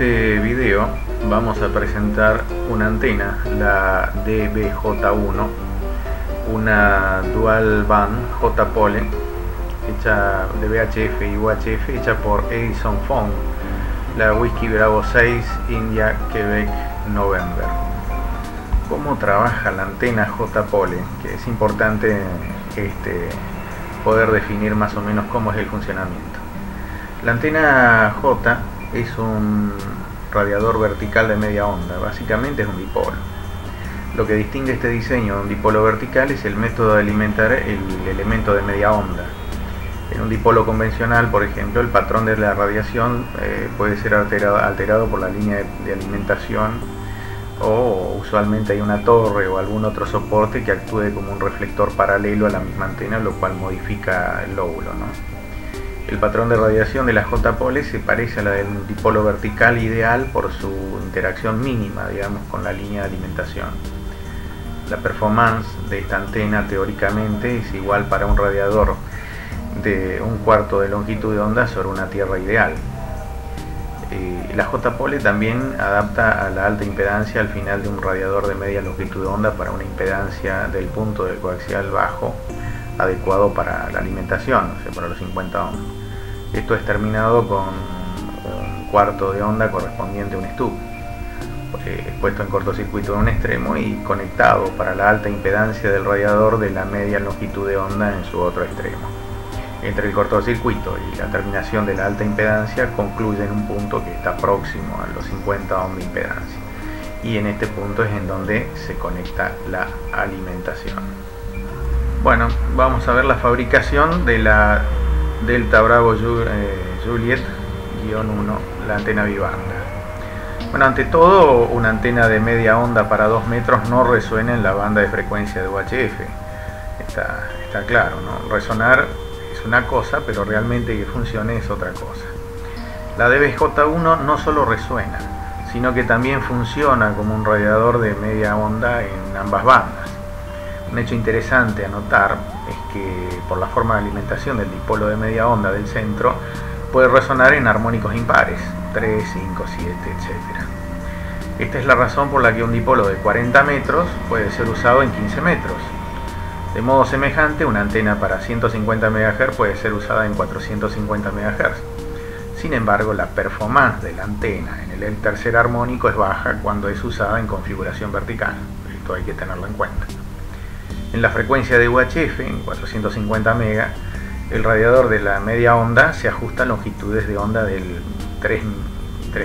este video vamos a presentar una antena, la DBJ1, una dual band J-Pole hecha de VHF y UHF, hecha por Edison Phone, la Whiskey Bravo 6 India Quebec November. ¿Cómo trabaja la antena J-Pole? Que es importante poder definir más o menos cómo es el funcionamiento. La antena J es un radiador vertical de media onda, básicamente es un dipolo. Lo que distingue este diseño de un dipolo vertical es el método de alimentar el elemento de media onda. En un dipolo convencional, por ejemplo, el patrón de la radiación puede ser alterado por la línea de alimentación, o usualmente hay una torre o algún otro soporte que actúe como un reflector paralelo a la misma antena, lo cual modifica el lóbulo, ¿no? El patrón de radiación de la J-Pole se parece a la del dipolo vertical ideal por su interacción mínima, digamos, con la línea de alimentación. La performance de esta antena teóricamente es igual para un radiador de 1/4 de longitud de onda sobre una tierra ideal. La J-Pole también adapta a la alta impedancia al final de un radiador de media longitud de onda para una impedancia del punto del coaxial bajo adecuado para la alimentación, o sea, para los 50 ohms. Esto es terminado con 1/4 de onda correspondiente a un stub, puesto en cortocircuito en un extremo y conectado para la alta impedancia del radiador de la media longitud de onda en su otro extremo. Entre el cortocircuito y la terminación de la alta impedancia concluye en un punto que está próximo a los 50 ohms de impedancia, y en este punto es en donde se conecta la alimentación. Bueno, vamos a ver la fabricación de la Delta Bravo Juliet-1, la antena bibanda. Bueno, ante todo, una antena de media onda para 2 metros no resuena en la banda de frecuencia de UHF. Está claro, ¿no? Resonar es una cosa, pero realmente que funcione es otra cosa. La DBJ1 no solo resuena, sino que también funciona como un radiador de media onda en ambas bandas. Un hecho interesante a notar es que por la forma de alimentación del dipolo de media onda del centro puede resonar en armónicos impares, 3, 5, 7, etc. Esta es la razón por la que un dipolo de 40 metros puede ser usado en 15 metros. De modo semejante, una antena para 150 MHz puede ser usada en 450 MHz. Sin embargo, la performance de la antena en el tercer armónico es baja cuando es usada en configuración vertical. Esto hay que tenerlo en cuenta. En la frecuencia de UHF, en 450 MHz, el radiador de la media onda se ajusta a longitudes de onda del 3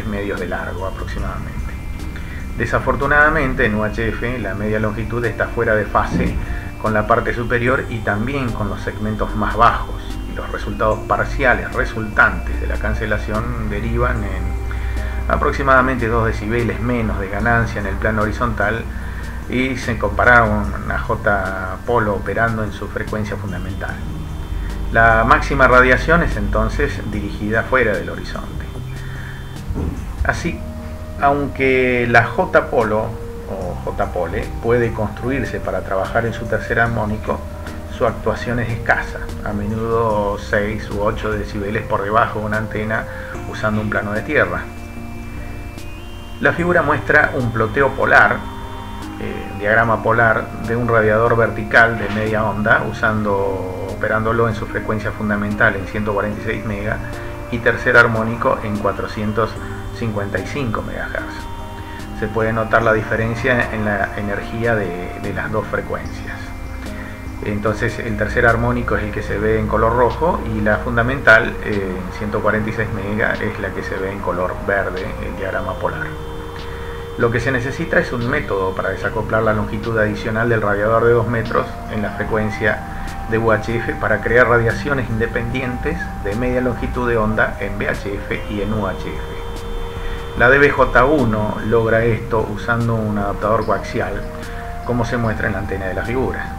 medios de largo aproximadamente. Desafortunadamente, en UHF la media longitud está fuera de fase con la parte superior y también con los segmentos más bajos, y los resultados parciales resultantes de la cancelación derivan en aproximadamente 2 decibeles menos de ganancia en el plano horizontal, y se compararon a J-Pole operando en su frecuencia fundamental. La máxima radiación es entonces dirigida fuera del horizonte. Así, aunque la J-Pole o J-Pole puede construirse para trabajar en su tercer armónico, su actuación es escasa, a menudo 6 u 8 decibeles por debajo de una antena usando un plano de tierra. La figura muestra un ploteo polar, diagrama polar de un radiador vertical de media onda operándolo en su frecuencia fundamental en 146 MHz y tercer armónico en 455 MHz. Se puede notar la diferencia en la energía de las dos frecuencias. Entonces el tercer armónico es el que se ve en color rojo y la fundamental en 146 MHz es la que se ve en color verde, el diagrama polar. Lo que se necesita es un método para desacoplar la longitud adicional del radiador de 2 metros en la frecuencia de UHF para crear radiaciones independientes de media longitud de onda en VHF y en UHF. La DBJ1 logra esto usando un adaptador coaxial, como se muestra en la antena de la figura.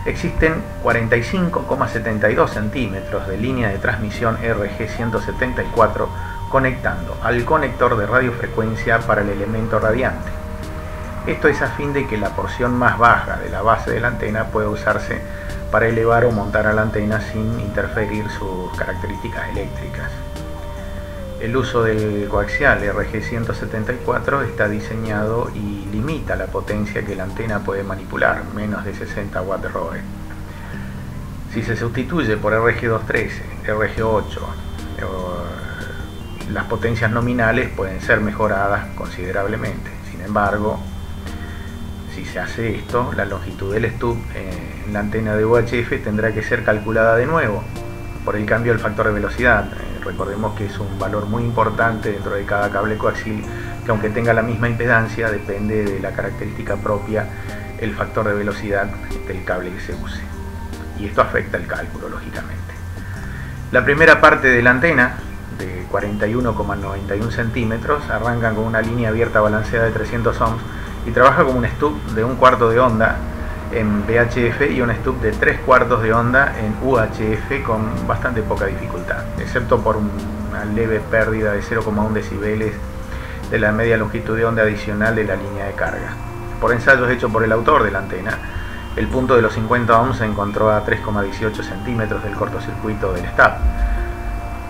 Existen 45,72 centímetros de línea de transmisión RG174 conectando al conector de radiofrecuencia para el elemento radiante. Esto es a fin de que la porción más baja de la base de la antena pueda usarse para elevar o montar a la antena sin interferir sus características eléctricas. El uso del coaxial RG174 está diseñado y limita la potencia que la antena puede manipular, menos de 60 watts de ROE. Si se sustituye por RG213, RG8, las potencias nominales pueden ser mejoradas considerablemente. Sin embargo, si se hace esto, la longitud del stub en la antena de UHF tendrá que ser calculada de nuevo por el cambio del factor de velocidad. Recordemos que es un valor muy importante dentro de cada cable coaxial, que aunque tenga la misma impedancia, depende de la característica propia, el factor de velocidad del cable que se use. Y esto afecta el cálculo, lógicamente. La primera parte de la antena, de 41,91 centímetros, arranca con una línea abierta balanceada de 300 ohms y trabaja como un stub de 1/4 de onda en VHF y un stub de 3/4 de onda en UHF con bastante poca dificultad, excepto por una leve pérdida de 0,1 decibeles de la media longitud de onda adicional de la línea de carga. Por ensayos hechos por el autor de la antena, el punto de los 50 ohms se encontró a 3,18 centímetros del cortocircuito del stub,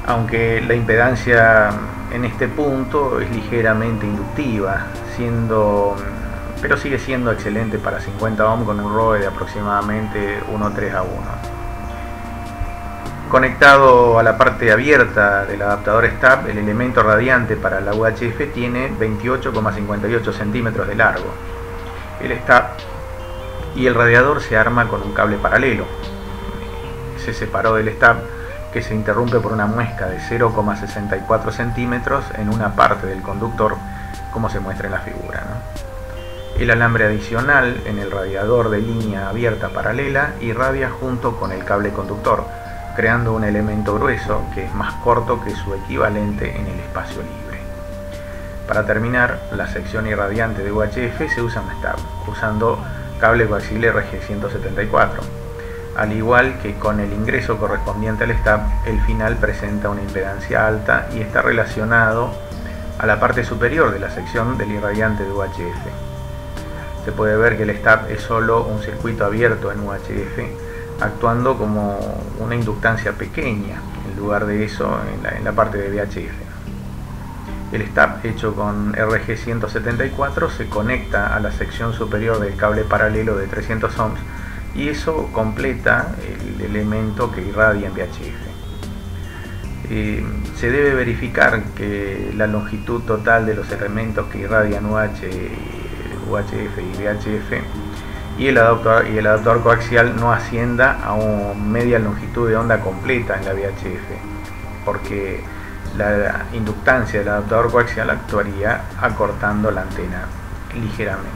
aunque la impedancia en este punto es ligeramente inductiva, pero sigue siendo excelente para 50 ohm con un ROE de aproximadamente 1,3 a 1. Conectado a la parte abierta del adaptador stub, el elemento radiante para la UHF tiene 28,58 centímetros de largo. El stub y el radiador se arma con un cable paralelo. Se separó del stub, que se interrumpe por una muesca de 0,64 centímetros en una parte del conductor, como se muestra en la figura, ¿no? El alambre adicional en el radiador de línea abierta paralela irradia junto con el cable conductor, creando un elemento grueso que es más corto que su equivalente en el espacio libre. Para terminar, la sección irradiante de UHF se usa un stub, usando cable coaxial RG174. Al igual que con el ingreso correspondiente al stub, el final presenta una impedancia alta y está relacionado a la parte superior de la sección del irradiante de UHF. Se puede ver que el stub es solo un circuito abierto en UHF, actuando como una inductancia pequeña en lugar de eso en la parte de VHF. El stub hecho con RG174 se conecta a la sección superior del cable paralelo de 300 ohms y eso completa el elemento que irradia en VHF. Se debe verificar que la longitud total de los elementos que irradian UHF y VHF y el adaptador coaxial no ascienda a una media longitud de onda completa en la VHF, porque la inductancia del adaptador coaxial actuaría acortando la antena ligeramente.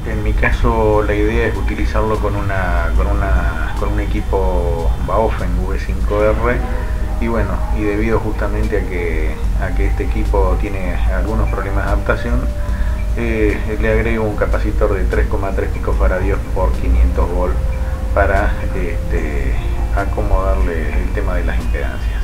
En mi caso la idea es utilizarlo con un equipo Baofeng V5R y debido justamente a que este equipo tiene algunos problemas de adaptación, le agrego un capacitor de 3,3 picofaradios por 500 volts para acomodarle el tema de las impedancias.